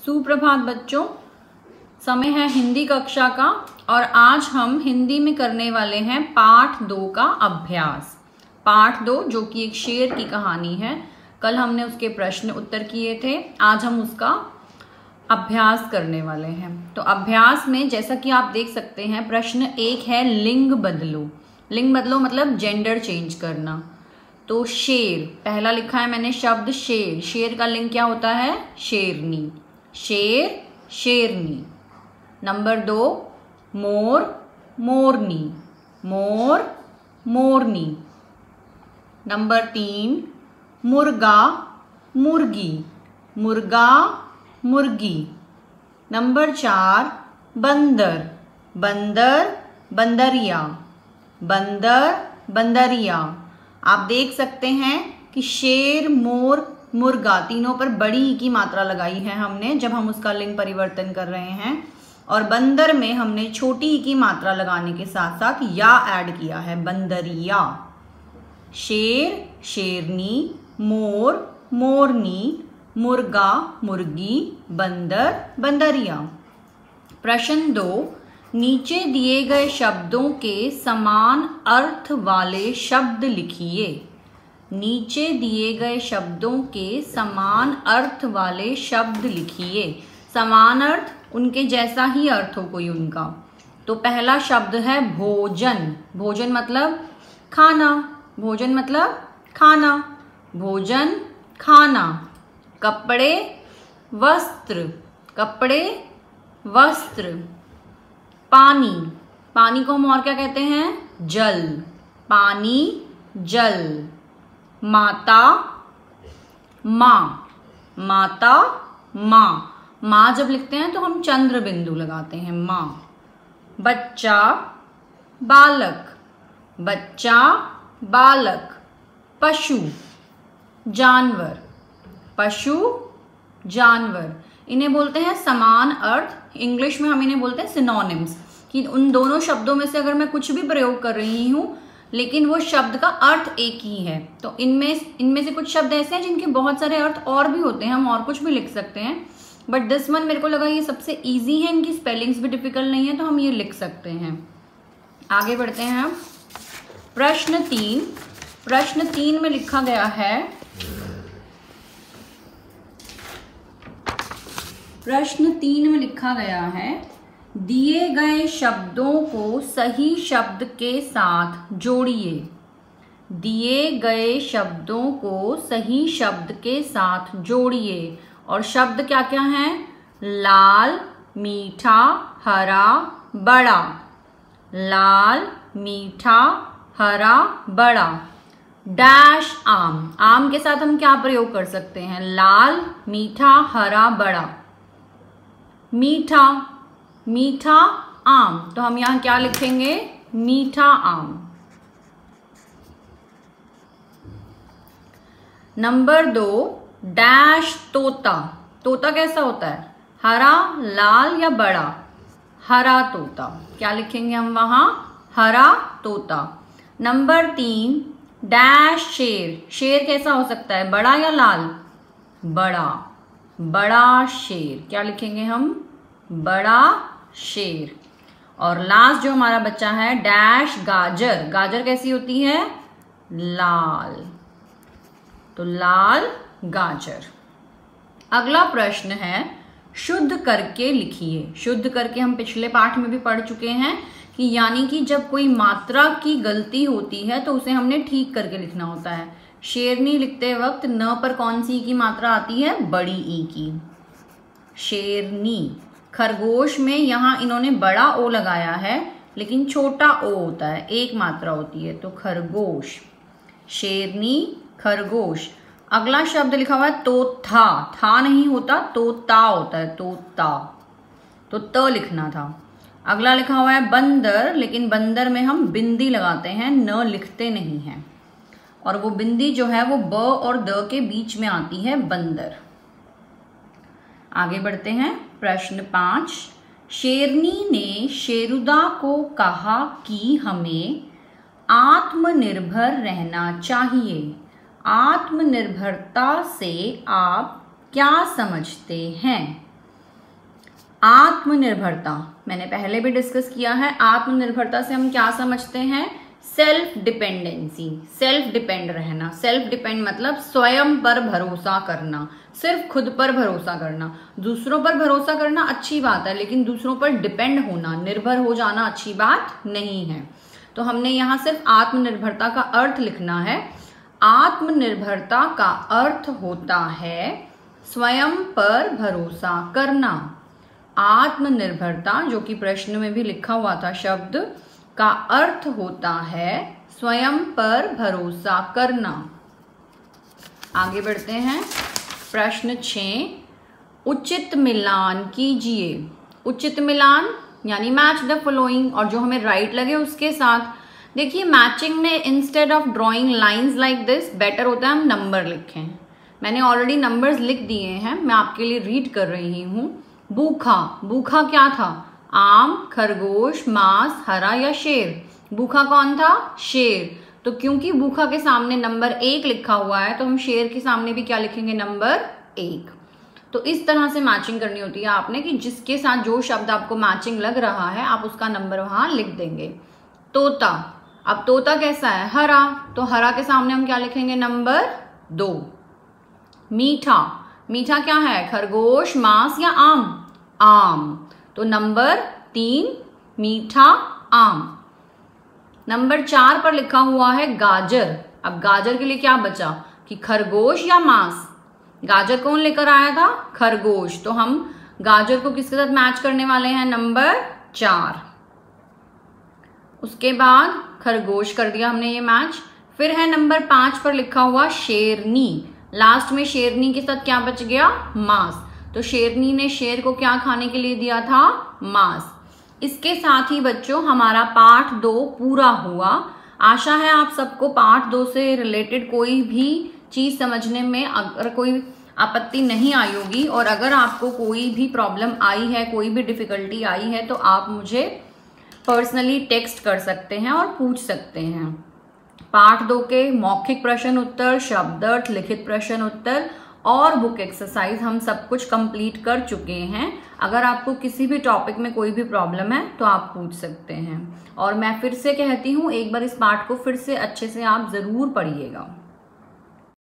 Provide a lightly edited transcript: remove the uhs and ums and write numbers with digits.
सुप्रभात बच्चों, समय है हिंदी कक्षा का और आज हम हिंदी में करने वाले हैं पाठ 2 का अभ्यास। पाठ 2 जो कि एक शेर की कहानी है। कल हमने उसके प्रश्न उत्तर किए थे, आज हम उसका अभ्यास करने वाले हैं। तो अभ्यास में जैसा कि आप देख सकते हैं, प्रश्न 1 है लिंग बदलो। लिंग बदलो मतलब जेंडर चेंज करना। तो शेर पहला लिखा है मैंने शब्द शेर। शेर का लिंग क्या होता है? शेरनी। शेर शेरनी। नंबर 2 मोर मोरनी। मोर मोरनी। नंबर 3 मुर्गा मुर्गी। मुर्गा मुर्गी। नंबर 4 बंदर बंदर बंदरिया। बंदर बंदरिया। आप देख सकते हैं कि शेर मोर मुर्गा तीनों पर बड़ी ई की मात्रा लगाई है हमने जब हम उसका लिंग परिवर्तन कर रहे हैं, और बंदर में हमने छोटी ई की मात्रा लगाने के साथ साथ या ऐड किया है, बंदरिया। शेर शेरनी, मोर मोरनी, मुर्गा मुर्गी, बंदर बंदरिया। प्रश्न 2, नीचे दिए गए शब्दों के समान अर्थ वाले शब्द लिखिए। नीचे दिए गए शब्दों के समान अर्थ वाले शब्द लिखिए। समान अर्थ उनके जैसा ही अर्थ हो कोई उनका। तो पहला शब्द है भोजन। भोजन मतलब खाना। भोजन मतलब खाना। भोजन खाना। कपड़े वस्त्र। कपड़े वस्त्र। पानी। पानी को हम और क्या कहते हैं? जल। पानी जल। माता माँ। माता माँ। माँ जब लिखते हैं तो हम चंद्र बिंदु लगाते हैं, माँ। बच्चा बालक। बच्चा बालक। पशु जानवर। पशु जानवर। इन्हें बोलते हैं समान अर्थ। इंग्लिश में हम इन्हें बोलते हैं सिनोनिम्स, कि उन दोनों शब्दों में से अगर मैं कुछ भी प्रयोग कर रही हूँ लेकिन वो शब्द का अर्थ एक ही है। तो इनमें से कुछ शब्द ऐसे हैं जिनके बहुत सारे अर्थ और भी होते हैं, हम और कुछ भी लिख सकते हैं, बट दिस वन मेरे को लगा ये सबसे इजी है, इनकी स्पेलिंग्स भी डिफिकल्ट नहीं है, तो हम ये लिख सकते हैं। आगे बढ़ते हैं हम। प्रश्न 3। प्रश्न 3 में लिखा गया है, प्रश्न 3 में लिखा गया है, दिए गए शब्दों को सही शब्द के साथ जोड़िए। दिए गए शब्दों को सही शब्द के साथ जोड़िए। और शब्द क्या क्या हैं? लाल, मीठा, हरा, बड़ा। लाल, मीठा, हरा, बड़ा। डैश आम। आम के साथ हम क्या प्रयोग कर सकते हैं? लाल, मीठा, हरा, बड़ा। मीठा, मीठा आम। तो हम यहां क्या लिखेंगे? मीठा आम। नंबर 2 डैश तोता। तोता कैसा होता है? हरा, लाल या बड़ा? हरा तोता। क्या लिखेंगे हम वहां? हरा तोता। नंबर 3 डैश शेर। शेर कैसा हो सकता है? बड़ा या लाल? बड़ा। बड़ा शेर। क्या लिखेंगे हम? बड़ा शेर। और लास्ट जो हमारा बच्चा है डैश गाजर। गाजर कैसी होती है? लाल। तो लाल गाजर। अगला प्रश्न है शुद्ध करके लिखिए। शुद्ध करके हम पिछले पाठ में भी पढ़ चुके हैं कि यानी कि जब कोई मात्रा की गलती होती है तो उसे हमने ठीक करके लिखना होता है। शेरनी लिखते वक्त न पर कौन सी की मात्रा आती है? बड़ी ई की। शेरनी। खरगोश में यहाँ इन्होंने बड़ा ओ लगाया है लेकिन छोटा ओ होता है, एक मात्रा होती है, तो खरगोश। शेरनी खरगोश। अगला शब्द लिखा हुआ है तोता। था नहीं होता, तोता होता है, तोता। तो त लिखना था। अगला लिखा हुआ है बंदर, लेकिन बंदर में हम बिंदी लगाते हैं, न लिखते नहीं हैं, और वो बिंदी जो है वो ब और द के बीच में आती है, बंदर। आगे बढ़ते हैं। प्रश्न 5। शेरनी ने शेरुदा को कहा कि हमें आत्मनिर्भर रहना चाहिए। आत्मनिर्भरता से आप क्या समझते हैं? आत्मनिर्भरता मैंने पहले भी डिस्कस किया है। आत्मनिर्भरता से हम क्या समझते हैं? सेल्फ डिपेंडेंसी, सेल्फ डिपेंड रहना। सेल्फ डिपेंड मतलब स्वयं पर भरोसा करना, सिर्फ खुद पर भरोसा करना। दूसरों पर भरोसा करना अच्छी बात है, लेकिन दूसरों पर डिपेंड होना, निर्भर हो जाना अच्छी बात नहीं है। तो हमने यहाँ सिर्फ आत्मनिर्भरता का अर्थ लिखना है। आत्मनिर्भरता का अर्थ होता है स्वयं पर भरोसा करना। आत्मनिर्भरता, जो कि प्रश्न में भी लिखा हुआ था शब्द, का अर्थ होता है स्वयं पर भरोसा करना। आगे बढ़ते हैं। प्रश्न 6, उचित मिलान कीजिए। उचित मिलान यानी मैच द फॉलोइंग, और जो हमें राइट लगे उसके साथ। देखिए, मैचिंग में instead of drawing lines like this better होता है हम नंबर लिखें। मैंने ऑलरेडी नंबर्स लिख दिए हैं, मैं आपके लिए रीड कर रही हूँ। भूखा, भूखा क्या था? आम, खरगोश, मांस, हरा या शेर? भूखा कौन था? शेर। तो क्योंकि भूखा के सामने नंबर 1 लिखा हुआ है, तो हम शेर के सामने भी क्या लिखेंगे? नंबर 1। तो इस तरह से मैचिंग करनी होती है आपने, कि जिसके साथ जो शब्द आपको मैचिंग लग रहा है आप उसका नंबर वहां लिख देंगे। तोता, अब तोता कैसा है? हरा, तो हरा के सामने हम क्या लिखेंगे? नंबर 2। मीठा, मीठा क्या है? खरगोश, मांस या आम? आम, तो नंबर 3 मीठा आम। नंबर 4 पर लिखा हुआ है गाजर। अब गाजर के लिए क्या बचा कि खरगोश या मांस? गाजर कौन लेकर आया था? खरगोश, तो हम गाजर को किसके साथ मैच करने वाले हैं? नंबर 4। उसके बाद खरगोश कर दिया हमने ये मैच। फिर है नंबर 5 पर लिखा हुआ शेरनी। लास्ट में शेरनी के साथ क्या बच गया? मांस, तो शेरनी ने शेर को क्या खाने के लिए दिया था? मांस। इसके साथ ही बच्चों हमारा पाठ 2 पूरा हुआ। आशा है आप सबको पाठ 2 से रिलेटेड कोई भी चीज समझने में अगर कोई आपत्ति नहीं आई होगी, और अगर आपको कोई भी प्रॉब्लम आई है, कोई भी डिफिकल्टी आई है, तो आप मुझे पर्सनली टेक्स्ट कर सकते हैं और पूछ सकते हैं। पाठ 2 के मौखिक प्रश्न उत्तर, शब्दार्थ, लिखित प्रश्न उत्तर और बुक एक्सरसाइज हम सब कुछ कंप्लीट कर चुके हैं। अगर आपको किसी भी टॉपिक में कोई भी प्रॉब्लम है तो आप पूछ सकते हैं। और मैं फिर से कहती हूँ, एक बार इस पाठ को फिर से अच्छे से आप ज़रूर पढ़िएगा।